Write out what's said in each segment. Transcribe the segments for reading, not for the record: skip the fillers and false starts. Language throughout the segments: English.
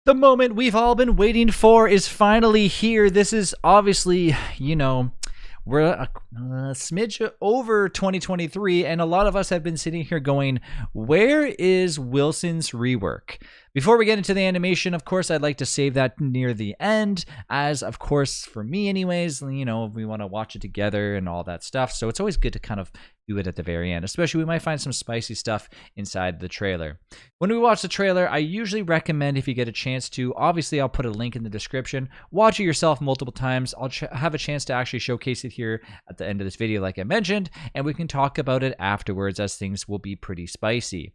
The moment we've all been waiting for is finally here. This is obviously, we're a smidge over 2023, and a lot of us have been sitting here going, where is Wilson's rework? Before we get into the animation, of course, I'd like to save that near the end, as, of course, for me anyways, we want to watch it together and all that stuff, so it's always good to kind of do it at the very end, especially we might find some spicy stuff inside the trailer. When we watch the trailer, I usually recommend, if you get a chance to, obviously I'll put a link in the description, watch it yourself multiple times. I'll have a chance to actually showcase it here at the end of this video like I mentioned, and we can talk about it afterwards, as things will be pretty spicy.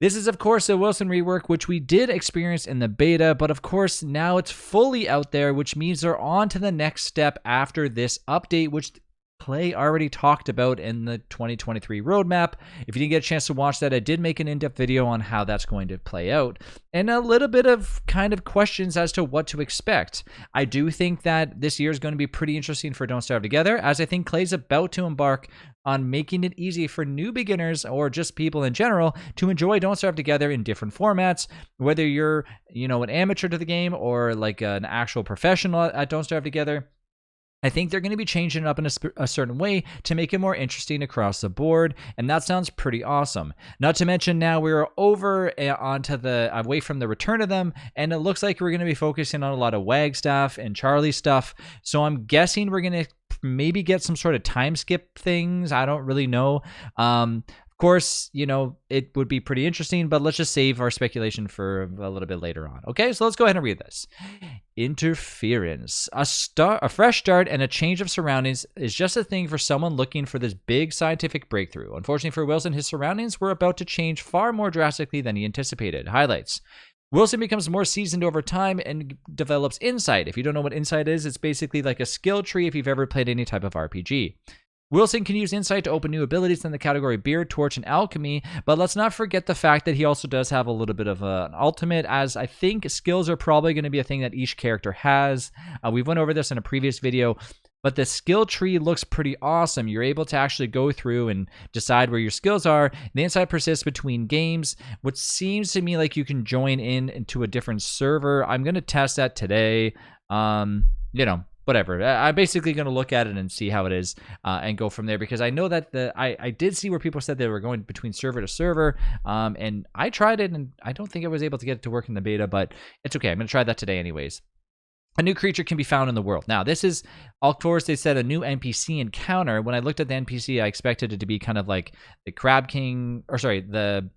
This is, of course, a Wilson rework, which we did experience in the beta, but of course, now it's fully out there, which means they're on to the next step after this update, which Clay already talked about in the 2023 roadmap. If you didn't get a chance to watch that, I did make an in-depth video on how that's going to play out, and a little bit of kind of questions as to what to expect. I do think that this year is going to be pretty interesting for Don't Starve Together, as I think Clay's about to embark on making it easy for new beginners or just people in general to enjoy Don't Starve Together in different formats, whether you're, an amateur to the game or like an actual professional at Don't Starve Together. I think they're going to be changing it up in a certain way to make it more interesting across the board, and that sounds pretty awesome. Not to mention, now we're over onto away from the return of them, and it looks like we're going to be focusing on a lot of Wagstaff and Charlie stuff. So I'm guessing we're going to maybe get some sort of time skip things. I don't really know. Of course, it would be pretty interesting, but let's just save our speculation for a little bit later on. Okay, so let's go ahead and read this. Interference. A fresh start and a change of surroundings is just a thing for someone looking for this big scientific breakthrough. Unfortunately for Wilson, his surroundings were about to change far more drastically than he anticipated. Highlights. Wilson becomes more seasoned over time and develops insight. If you don't know what insight is, it's basically like a skill tree if you've ever played any type of RPG. Wilson can use insight to open new abilities in the category Beard, Torch, and Alchemy, but let's not forget the fact that he also does have a little bit of an ultimate, as I think skills are probably going to be a thing that each character has. We went over this in a previous video, but the skill tree looks pretty awesome. You're able to actually go through and decide where your skills are. The insight persists between games, which seems to me like you can join into a different server. I'm going to test that today. Whatever. I'm basically going to look at it and see how it is and go from there, because I know that I did see where people said they were going between server to server, and I tried it, and I don't think I was able to get it to work in the beta, but it's okay. I'm going to try that today anyways. A new creature can be found in the world. Now, this is, of course, they said a new NPC encounter. When I looked at the NPC, I expected it to be kind of like the Crab King, or sorry, the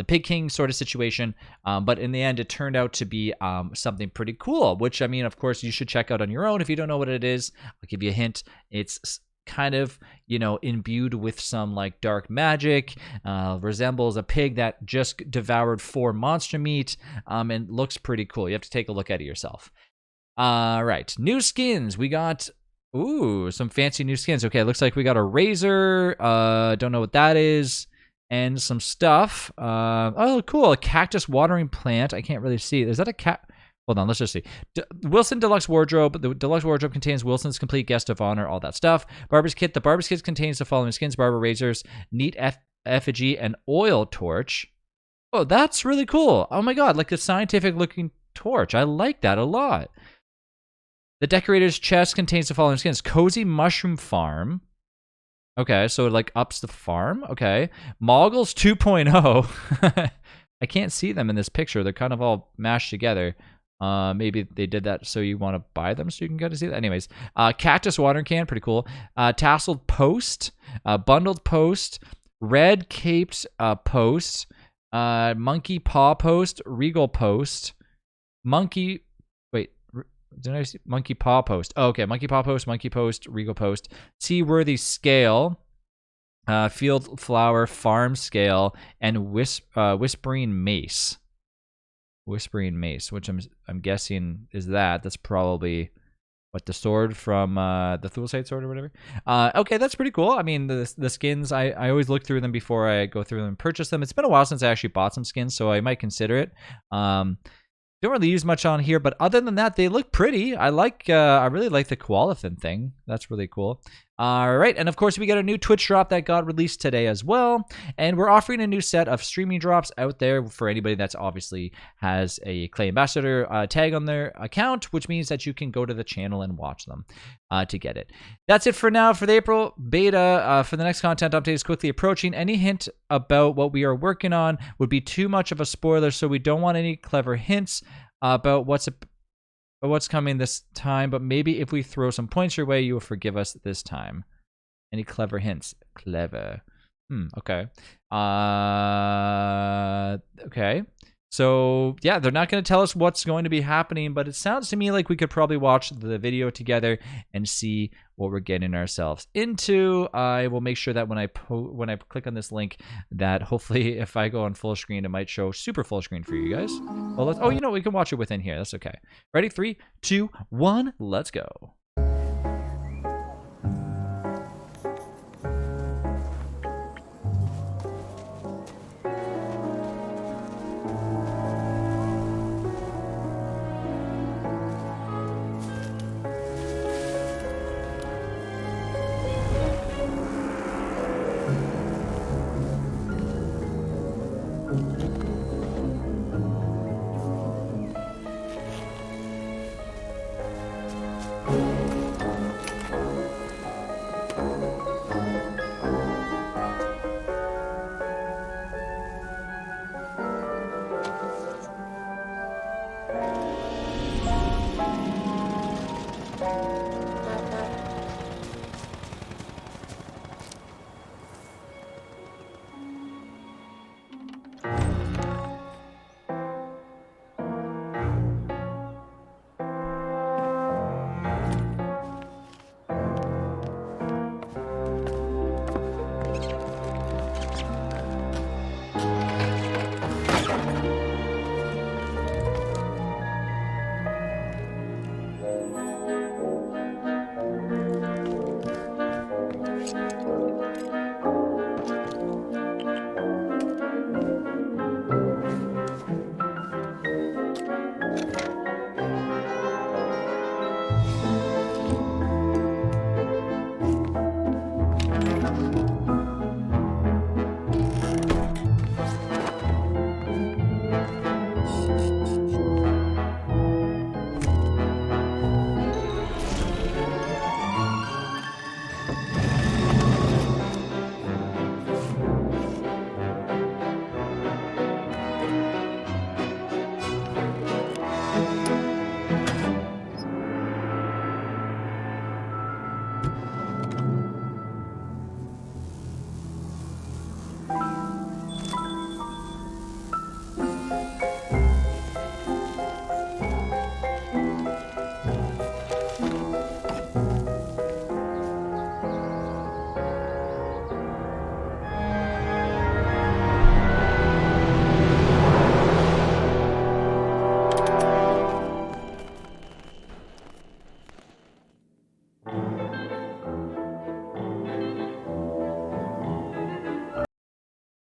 Pig King sort of situation. But in the end, it turned out to be something pretty cool, which, I mean, of course, you should check out on your own. If you don't know what it is, I'll give you a hint. It's kind of, imbued with some like dark magic, resembles a pig that just devoured 4 monster meat, and looks pretty cool. You have to take a look at it yourself. Right, new skins. We got some fancy new skins. Okay, looks like we got a razor. Don't know what that is, and some stuff. Oh, cool, a cactus watering plant. I can't really see. Is that a cat? Hold on, let's just see. Wilson Deluxe Wardrobe. The Deluxe Wardrobe contains Wilson's complete guest of honor, all that stuff. Barber's Kit. The Barber's Kit contains the following skins: barber razors, neat effigy, and oil torch. Oh, that's really cool. Oh my god, like a scientific looking torch. I like that a lot. The decorator's chest contains the following skins: Cozy Mushroom Farm. Okay, so it like ups the farm. Okay. Moggles 2.0. I can't see them in this picture. They're kind of all mashed together. Maybe they did that so you want to buy them so you can get to see that. Anyways, cactus watering can, pretty cool. Tasseled post, bundled post, red caped post, monkey paw post, regal post, monkey. Did I see monkey paw post? Oh, okay, monkey paw post, monkey post, regal post, seaworthy scale, field flower, farm scale, and whispering mace. Whispering mace, which I'm guessing is that's probably what, the sword from the Thulsite sword or whatever. Okay, that's pretty cool. I mean, the skins, I always look through them before I go through them and purchase them. It's been a while since I actually bought some skins, so I might consider it. Don't really use much on here, but other than that, they look pretty. I really like the koala fin thing. That's really cool. All right, and of course, we got a new Twitch drop that got released today as well, and we're offering a new set of streaming drops out there for anybody that's obviously has a Clay Ambassador tag on their account, which means that you can go to the channel and watch them to get it. That's it for now for the April beta. For the next content update is quickly approaching. Any hint about what we are working on would be too much of a spoiler, so we don't want any clever hints about what's coming this time, but maybe if we throw some points your way, you will forgive us this time. Any clever hints? Clever. Okay. Okay. So, yeah, they're not going to tell us what's going to be happening, but it sounds to me like we could probably watch the video together and see what we're getting ourselves into. I will make sure that when I click on this link, that hopefully if I go on full screen, it might show super full screen for you guys. Well, you know, we can watch it within here. That's okay. Ready? 3, 2, 1. Let's go.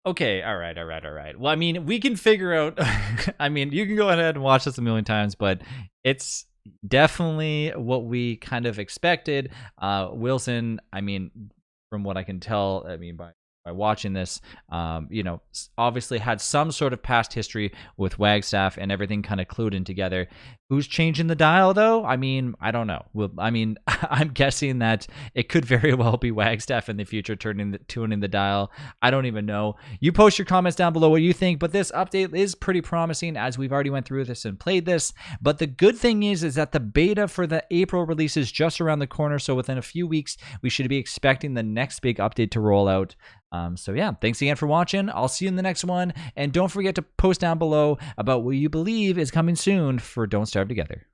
Okay, all right. Well, I mean, we can figure out, I mean, you can go ahead and watch this a million times, but it's definitely what we kind of expected. Wilson, I mean, from what I can tell, I mean, by watching this, you know, obviously had some sort of past history with Wagstaff and everything kind of clued in together. Who's changing the dial, though? I mean, I don't know. Well, I mean, I'm guessing that it could very well be Wagstaff in the future tuning the dial. I don't even know. You post your comments down below what you think, but this update is pretty promising as we've already went through this and played this. But the good thing is that the beta for the April release is just around the corner, so within a few weeks, we should be expecting the next big update to roll out. So yeah, thanks again for watching. I'll see you in the next one. And don't forget to post down below about what you believe is coming soon for Don't Starve Together.